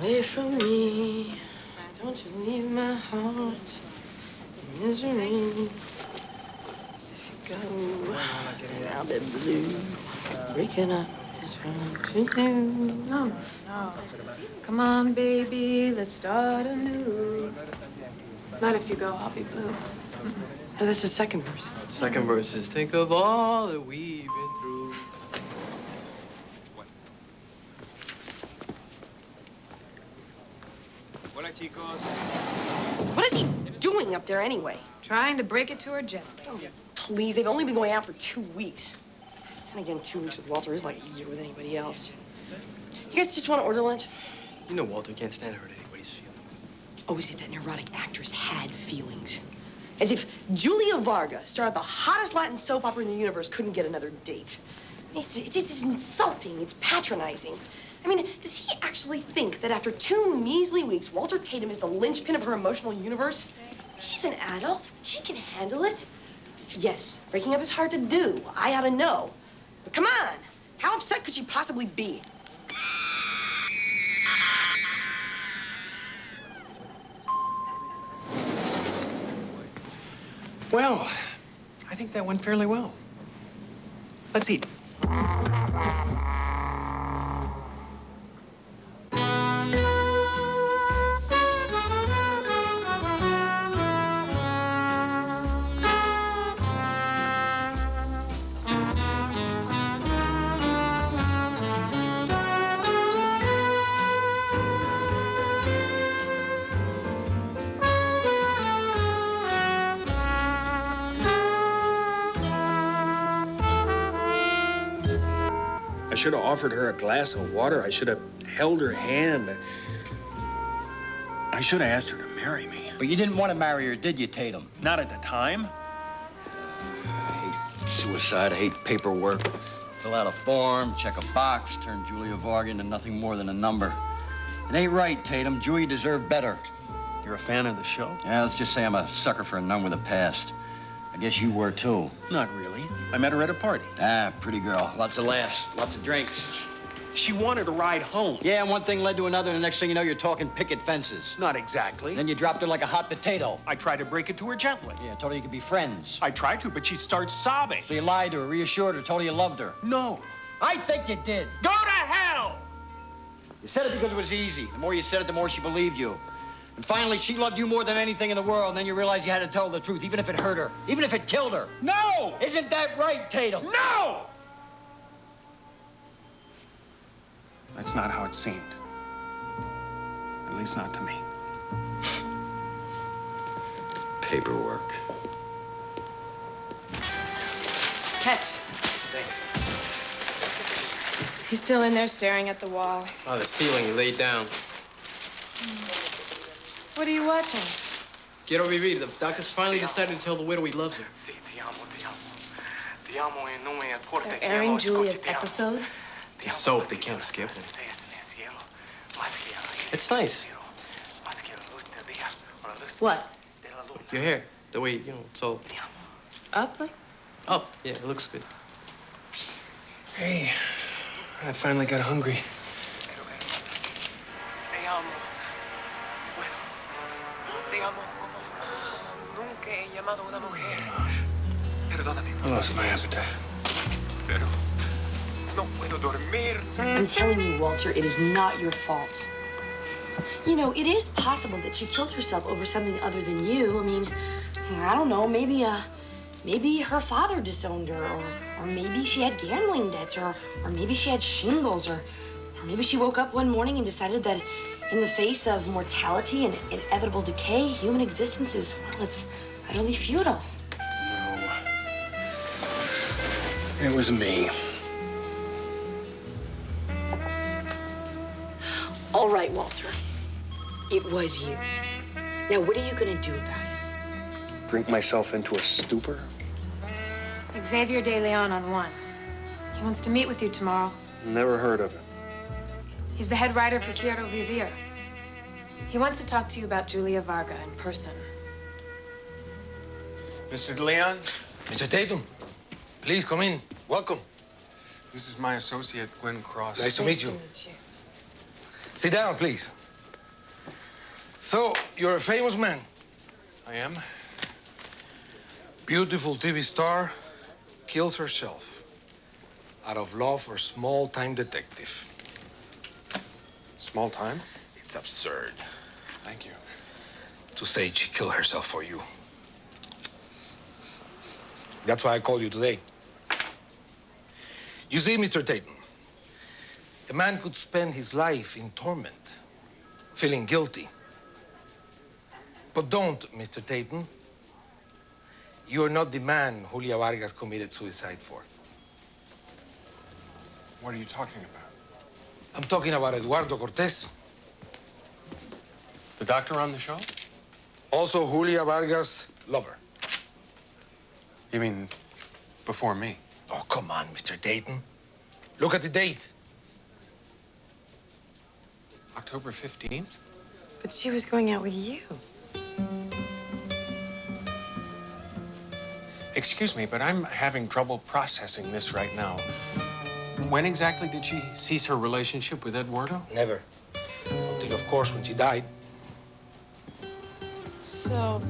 away from me. Don't you leave my heart in misery. 'Cause if you go, then I'll be blue. Breaking up is hard to do. No, no. Come on, baby, let's start anew. Not if you go, I'll be blue. Oh, that's the second verse. Second verse is, think of all that we've been through. Hola, chicos. What is he doing up there anyway? Trying to break it to her gently. Oh, please, they've only been going out for 2 weeks. And again, 2 weeks with Walter is like a year with anybody else. You guys just want to order lunch? You know Walter can't stand to hurt anybody's feelings. Oh, is it that neurotic actress had feelings? As if Julia Varga, star of the hottest Latin soap opera in the universe, couldn't get another date. It's insulting. It's patronizing. I mean, does he actually think that after 2 measly weeks, Walter Tatum is the linchpin of her emotional universe? She's an adult. She can handle it. Yes, breaking up is hard to do. I ought to know. But come on, how upset could she possibly be? Well, I think that went fairly well. Let's eat. I should have offered her a glass of water. I should have held her hand. I should have asked her to marry me. But you didn't want to marry her, did you, Tatum? Not at the time. I hate suicide. I hate paperwork. Fill out a form, check a box, turn Julia Varga into nothing more than a number. It ain't right, Tatum. Julia deserved better. You're a fan of the show? Yeah, let's just say I'm a sucker for a nun with a past. I guess you were, too. Not really. I met her at a party. Ah, pretty girl. Lots of laughs, lots of drinks. She wanted a ride home. Yeah, and one thing led to another, and the next thing you know, you're talking picket fences. Not exactly. Then you dropped her like a hot potato. I tried to break it to her gently. Yeah, told her you could be friends. I tried to, but she starts sobbing. So you lied to her, reassured her, told her you loved her. No. I think you did. Go to hell! You said it because it was easy. The more you said it, the more she believed you. And finally, she loved you more than anything in the world, and then you realized you had to tell her the truth, even if it hurt her, even if it killed her. No! Isn't that right, Tatum? No! That's not how it seemed. At least not to me. Paperwork. Catch. Thanks. He's still in there staring at the wall. Oh, the ceiling, he laid down. What are you watching? Quiero Vivir. The doctor's finally decided to tell the widow he loves her. They're airing Julia's episodes? It's soap, they can't skip it. It's nice. What? Your hair, the way, you know, it's all Up like? up. Yeah, it looks good. Hey, I finally got hungry. I lost my appetite. I'm telling you, Walter, it is not your fault. You know, it is possible that she killed herself over something other than you. I mean, I don't know, maybe her father disowned her, or maybe she had gambling debts, or maybe she had shingles, or maybe she woke up one morning and decided that in the face of mortality and inevitable decay, human existence is, well, it's utterly futile. No. It was me. All right, Walter. It was you. Now, what are you gonna do about it? Drink myself into a stupor? Xavier De Leon on one. He wants to meet with you tomorrow. Never heard of it. He's the head writer for Quiero, Vivir. He wants to talk to you about Julia Varga in person. Mr. De Leon? Mr. Tatum, please come in. Welcome. This is my associate, Gwen Cross. Nice to meet you. Sit down, please. So, you're a famous man. I am. Beautiful TV star kills herself out of love for small-time detective. Small time? It's absurd Thank you. to say she killed herself for you. That's why I called you today. You see, Mr. Tatum, a man could spend his life in torment, feeling guilty. But don't, Mr. Tatum. You're not the man Julia Vargas committed suicide for. What are you talking about? I'm talking about Eduardo Cortez. The doctor on the show? Also Julia Vargas' lover. You mean before me? Oh, come on, Mr. Dayton. Look at the date. October 15th? But she was going out with you. Excuse me, but I'm having trouble processing this right now. When exactly did she cease her relationship with Eduardo? Never. Until, of course, when she died. So,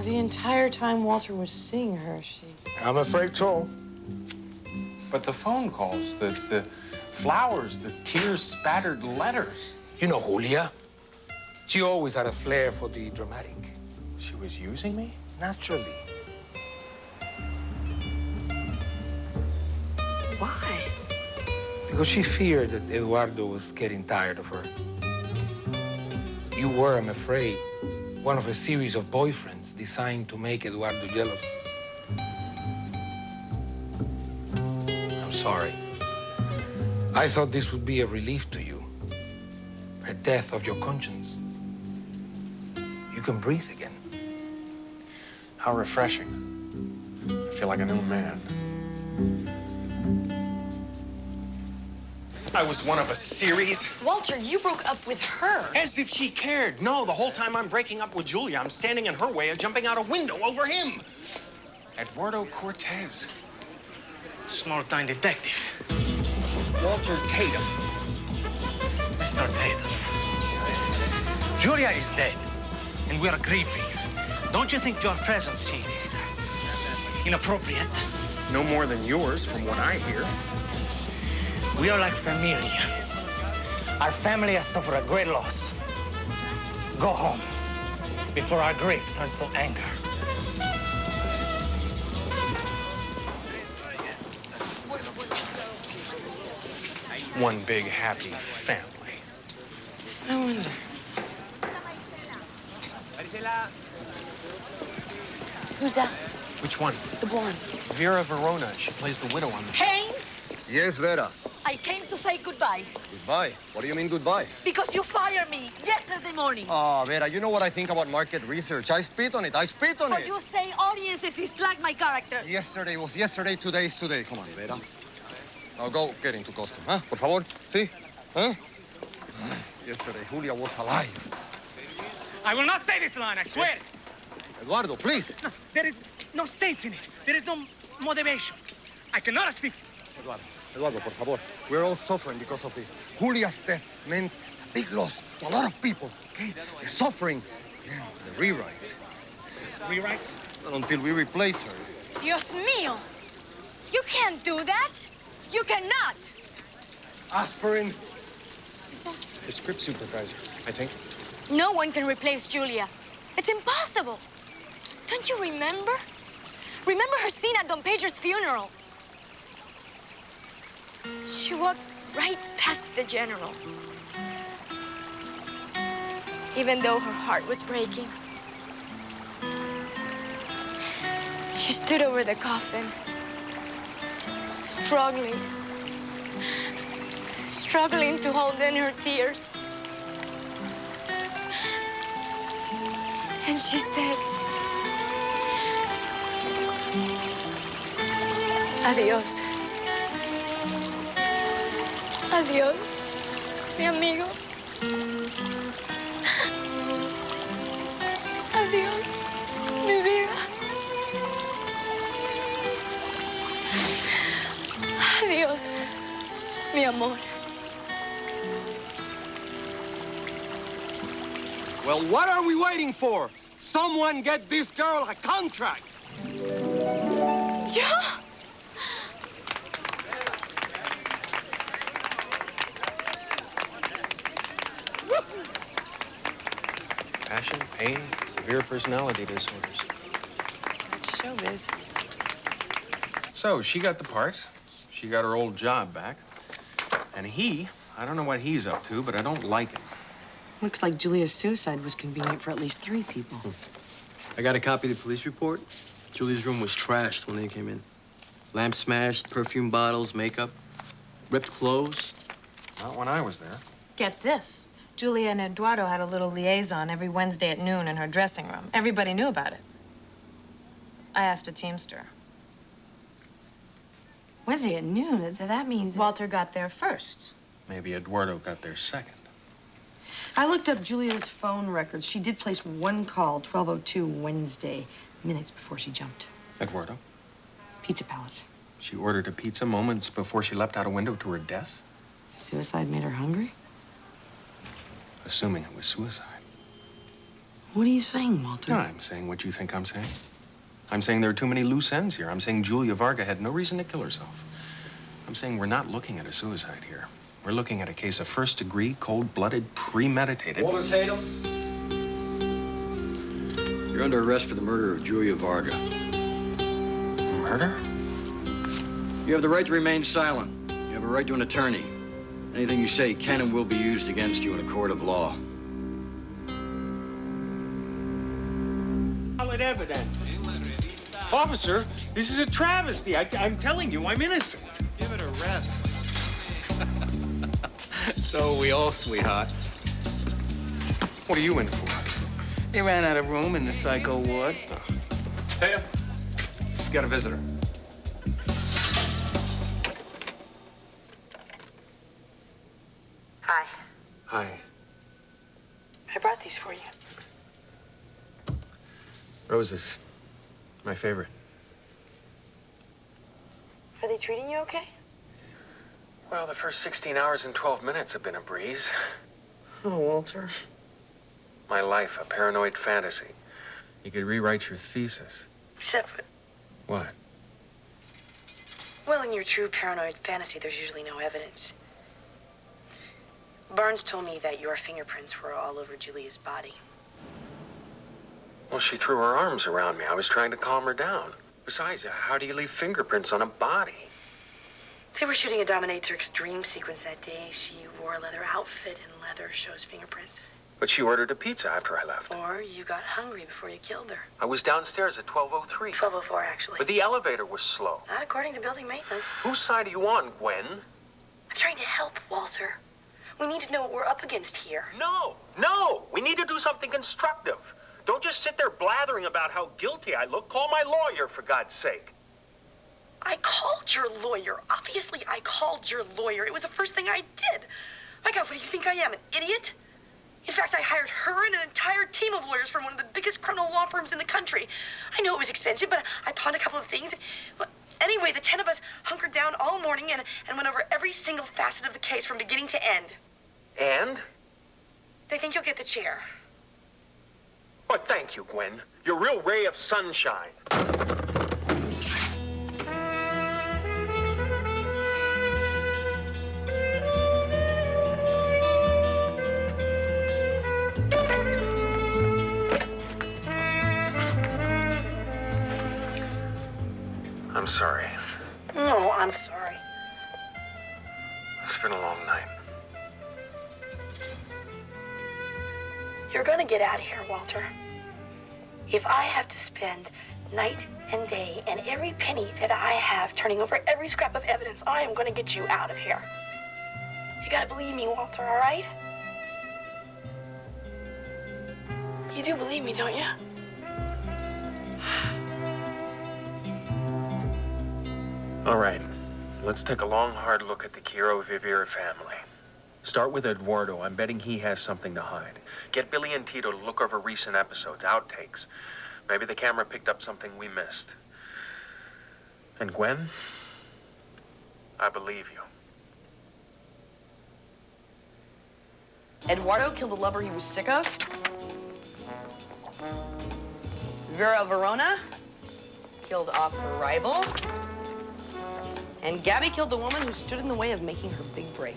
the entire time Walter was seeing her, I'm afraid so. But the phone calls, the flowers, the tear-spattered letters. You know Julia. She always had a flair for the dramatic. She was using me? Naturally. Why? Because she feared that Eduardo was getting tired of her. You were, I'm afraid, one of a series of boyfriends designed to make Eduardo jealous. I'm sorry. I thought this would be a relief to you. A death of your conscience. You can breathe again. How refreshing. I feel like a new man. I was one of a series. Walter, you broke up with her. As if she cared. No, the whole time I'm breaking up with Julia, I'm standing in her way of jumping out a window over him. Eduardo Cortez. Small-time detective. Walter Tatum. Mr. Tatum. Julia is dead, and we are grieving. Don't you think your presence here is inappropriate? No more than yours, from what I hear. We are like familia. Our family has suffered a great loss. Go home before our grief turns to anger. One big happy family. I wonder. Who's that? Which one? The blonde. Vera Verona. She plays the widow on the show. Haynes, Yes, Vera. I came to say goodbye Goodbye. What do you mean goodbye? because you fired me yesterday morning. Oh, Vera, you know what I think about market research. I spit on it. I spit on But it. you say audiences dislike my character. Yesterday was yesterday, today is today. Come on, Vera. Now go get into costume, huh? Por favor. See? Huh? Yesterday, Julia was alive. I will not say this line, I swear. Eduardo, please. No, there is no sense in it. There is no motivation. I cannot speak. Eduardo, por favor. We're all suffering because of this. Julia's death meant a big loss to a lot of people, okay? The suffering and the rewrites. Rewrites? Not until we replace her. Dios mío! You can't do that. You cannot. Aspirin. The script supervisor, I think. No one can replace Julia. It's impossible. Don't you remember? Remember her scene at Don Pedro's funeral? She walked right past the general. Even though her heart was breaking. She stood over the coffin, struggling to hold in her tears. And she said, adiós. Adiós, mi amigo. Adiós, mi vida. Adiós, mi amor. Well, what are we waiting for? Someone get this girl a contract. Joe? Passion, pain, severe personality disorders. That's showbiz. So she got the part. She got her old job back. And he, I don't know what he's up to, but I don't like him. Looks like Julia's suicide was convenient for at least 3 people. I got a copy of the police report. Julia's room was trashed when they came in. Lamp smashed, perfume bottles, makeup, ripped clothes. Not when I was there. Get this. Julia and Eduardo had a little liaison every Wednesday at noon in her dressing room. Everybody knew about it. I asked a teamster. Wednesday at noon? That means... Walter got there first. Maybe Eduardo got there second. I looked up Julia's phone records. She did place 1 call, 12:02 Wednesday, minutes before she jumped. Eduardo? Pizza Palace. She ordered a pizza moments before she leapt out a window to her death? Suicide made her hungry? Assuming it was suicide. What are you saying, Walter? No, I'm saying what you think I'm saying. I'm saying there are too many loose ends here. I'm saying Julia Varga had no reason to kill herself. I'm saying we're not looking at a suicide here. We're looking at a case of first-degree, cold-blooded, premeditated... Walter Tatum, you're under arrest for the murder of Julia Varga. Murder? You have the right to remain silent. You have a right to an attorney. Anything you say can and will be used against you in a court of law. Solid evidence. Officer, this is a travesty. I'm telling you, I'm innocent. Give it a rest. So we all, sweetheart. What are you in for? They ran out of room in the psycho ward. Tatum, you got a visitor. Hi. Hi. I brought these for you. Roses. My favorite. Are they treating you okay? Well, the first 16 hours and 12 minutes have been a breeze. Oh, Walter. My life, a paranoid fantasy. You could rewrite your thesis. Except, What? well, in your true paranoid fantasy, there's usually no evidence. Barnes told me that your fingerprints were all over Julia's body. Well, she threw her arms around me. I was trying to calm her down. Besides, how do you leave fingerprints on a body? They were shooting a dominatrix dream sequence that day. She wore a leather outfit, and leather shows fingerprints. But she ordered a pizza after I left. Or you got hungry before you killed her. I was downstairs at 12:03. 12:04, actually. But the elevator was slow. Not according to building maintenance. Whose side are you on, Gwen? I'm trying to help, Walter. We need to know what we're up against here. No! We need to do something constructive. Don't just sit there blathering about how guilty I look. Call my lawyer, for God's sake. I called your lawyer. Obviously, I called your lawyer. It was the first thing I did. My God, what do you think I am, an idiot? In fact, I hired her and an entire team of lawyers from one of the biggest criminal law firms in the country. I know it was expensive, but I pawned a couple of things. Well, anyway, the 10 of us hunkered down all morning and went over every single facet of the case from beginning to end. And? They think you'll get the chair. Well, thank you, Gwen. You're a real ray of sunshine. I'm sorry. No, I'm sorry. It's been a long night. You're gonna get out of here, Walter. If I have to spend night and day and every penny that I have turning over every scrap of evidence, I am gonna get you out of here. You gotta believe me, Walter, all right? You do believe me, don't you? All right. Let's take a long, hard look at the Quiero Vivir family. Start with Eduardo. I'm betting he has something to hide. Get Billy and Tito to look over recent episodes, outtakes. Maybe the camera picked up something we missed. And Gwen, I believe you. Eduardo killed a lover he was sick of. Vera Verona killed off her rival. And Gabby killed the woman who stood in the way of making her big break.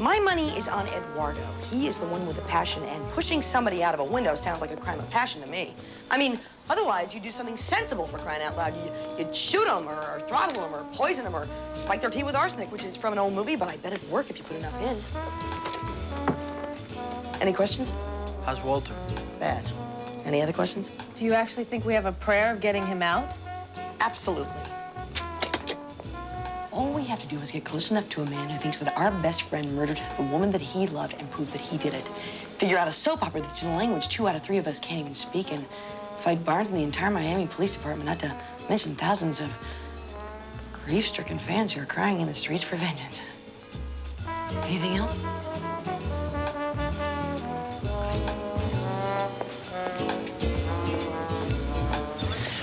My money is on Eduardo. He is the one with the passion, and pushing somebody out of a window sounds like a crime of passion to me. I mean, otherwise, you do something sensible for crying out loud. You'd shoot them, or throttle them, or poison them, or spike their tea with arsenic, which is from an old movie, but I bet it'd work if you put enough in. Any questions? How's Walter? Bad. Any other questions? Do you actually think we have a prayer of getting him out? Absolutely. All we have to do is get close enough to a man who thinks that our best friend murdered the woman that he loved and prove that he did it. Figure out a soap opera that's in a language 2 out of 3 of us can't even speak, and fight Barnes and the entire Miami Police Department, not to mention thousands of grief-stricken fans who are crying in the streets for vengeance. Anything else?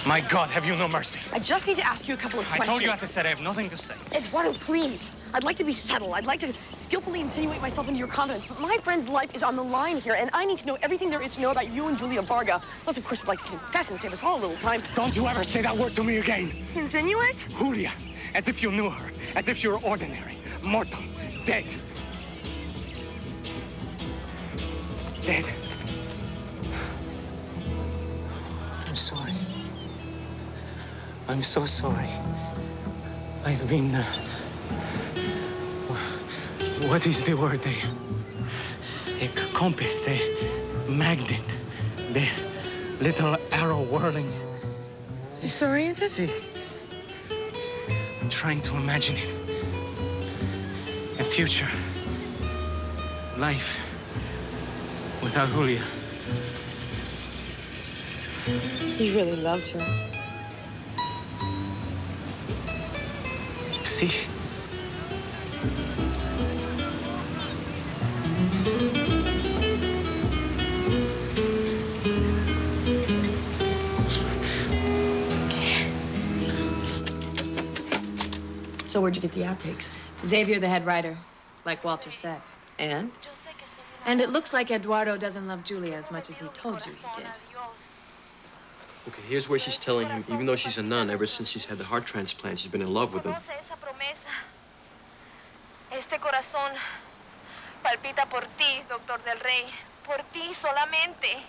My God, have you no mercy? I just need to ask you a couple of questions. I told you at the set I have nothing to say. Eduardo, please. I'd like to be settled. I'd like to skillfully insinuate myself into your confidence. But my friend's life is on the line here, and I need to know everything there is to know about you and Julia Varga. Unless, of course, you'd like to confess and save us all a little time. Don't you ever say that word to me again. Insinuate? Julia, as if you knew her, as if she were ordinary, mortal, dead. Dead. I'm sorry. I'm so sorry. I've been, what is the word? A compass, a magnet, the little arrow whirling. Disoriented? See, I'm trying to imagine it. A future, life without Julia. He really loved her. See? It's okay. So where'd you get the outtakes? Xavier, the head writer, like Walter said. And? And it looks like Eduardo doesn't love Julia as much as he told you he did. Okay, here's where she's telling him, even though she's a nun, ever since she's had the heart transplant, she's been in love with him. Este corazón palpita por ti, Doctor del Rey. Por ti solamente.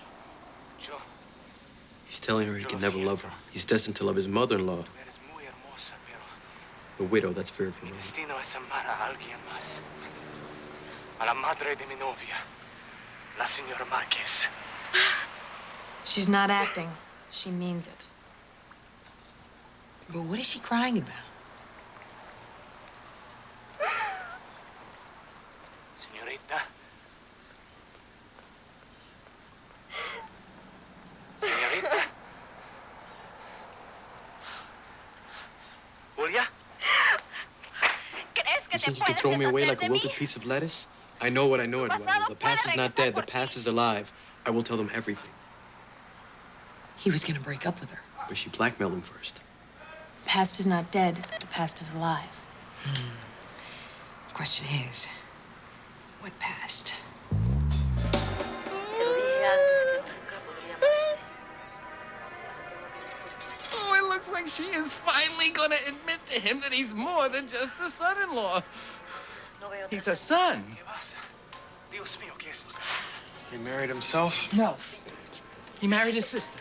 He's telling her he can never love her. He's destined to love his mother-in-law. The widow, that's Vera Verona. Destino es amar a alguien más. A la madre de mi novia, la señora Marquez. She's not acting. She means it. But what is she crying about? Señorita. Señorita. Julia? You think you can throw me away like a wilted piece of lettuce? I know what I know, Eduardo. The past is not dead. The past is alive. I will tell them everything. He was gonna break up with her. But she blackmailed him first. The past is not dead. The past is alive. The question is, what past? Oh, it looks like she is finally gonna admit to him that he's more than just a son-in-law. He's a son. He married himself? No. He married his sister.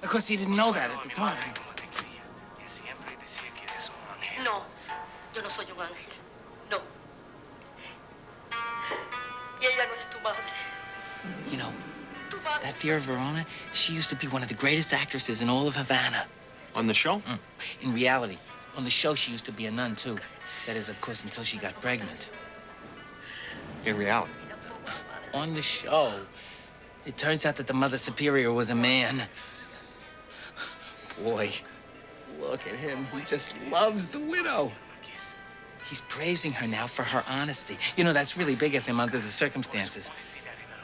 Of course, he didn't know that at the time. No, yo no soy un ángel. No. Y ella no es tu madre. You know, that Vera Verona, she used to be one of the greatest actresses in all of Havana. On the show? In reality. On the show, she used to be a nun, too. That is, of course, until she got pregnant. In reality? On the show, it turns out that the Mother Superior was a man. Boy, look at him. He just loves the widow. He's praising her now for her honesty. You know, that's really big of him under the circumstances.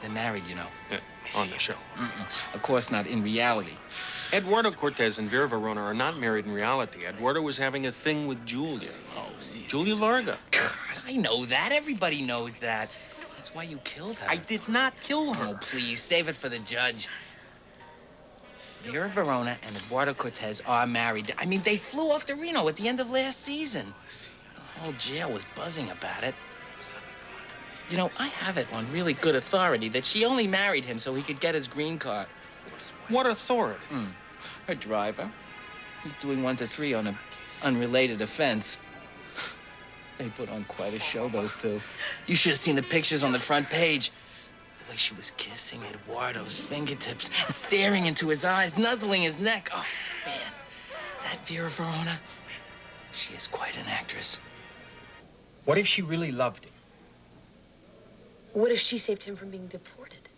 They're married, you know. On the show. Of course not in reality. Eduardo Cortez and Vera Verona are not married in reality. Eduardo was having a thing with Julia. Oh, Julia Varga. God, I know that. Everybody knows that. That's why you killed her. I did not kill her. Oh, please, save it for the judge. Vera Verona and Eduardo Cortez are married. I mean, they flew off to Reno at the end of last season. The whole jail was buzzing about it. You know, I have it on really good authority that she only married him so he could get his green card. What authority? Her driver. He's doing 1 to 3 on an unrelated offense. They put on quite a show, those two. You should have seen the pictures on the front page. The way she was kissing Eduardo's fingertips, and staring into his eyes, nuzzling his neck. Oh, man. That Vera Verona, she is quite an actress. What if she really loved him? What if she saved him from being deported?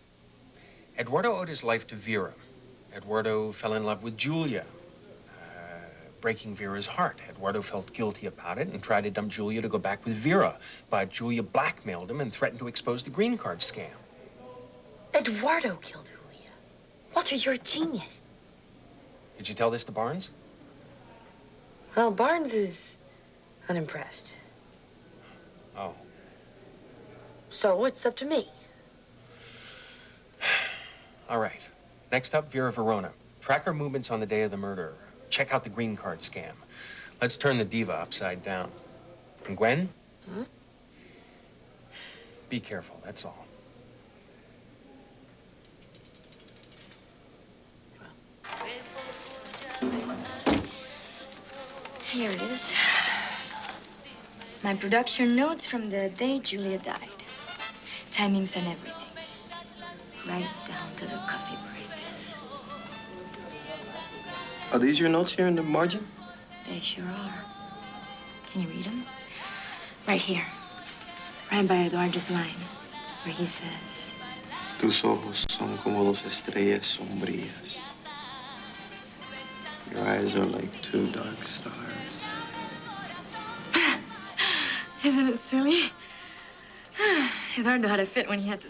Eduardo owed his life to Vera. Eduardo fell in love with Julia, breaking Vera's heart. Eduardo felt guilty about it and tried to dump Julia to go back with Vera, but Julia blackmailed him and threatened to expose the green card scam. Eduardo killed Julia. Walter, you're a genius. Did you tell this to Barnes? Well, Barnes is unimpressed. Oh. So it's up to me. All right. Next up, Vera Verona. Track her movements on the day of the murder. Check out the green card scam. Let's turn the diva upside down. And Gwen? Be careful, that's all. Here it is. My production notes from the day Julia died. Timings and everything. Right down to the coffee breaks. Are these your notes here in the margin? They sure are. Can you read them? Right here. Right by Eduardo's line, where he says, Tus ojos son como dos estrellas sombrías. Your eyes are like 2 dark stars. Isn't it silly? Eduardo had a fit when he had to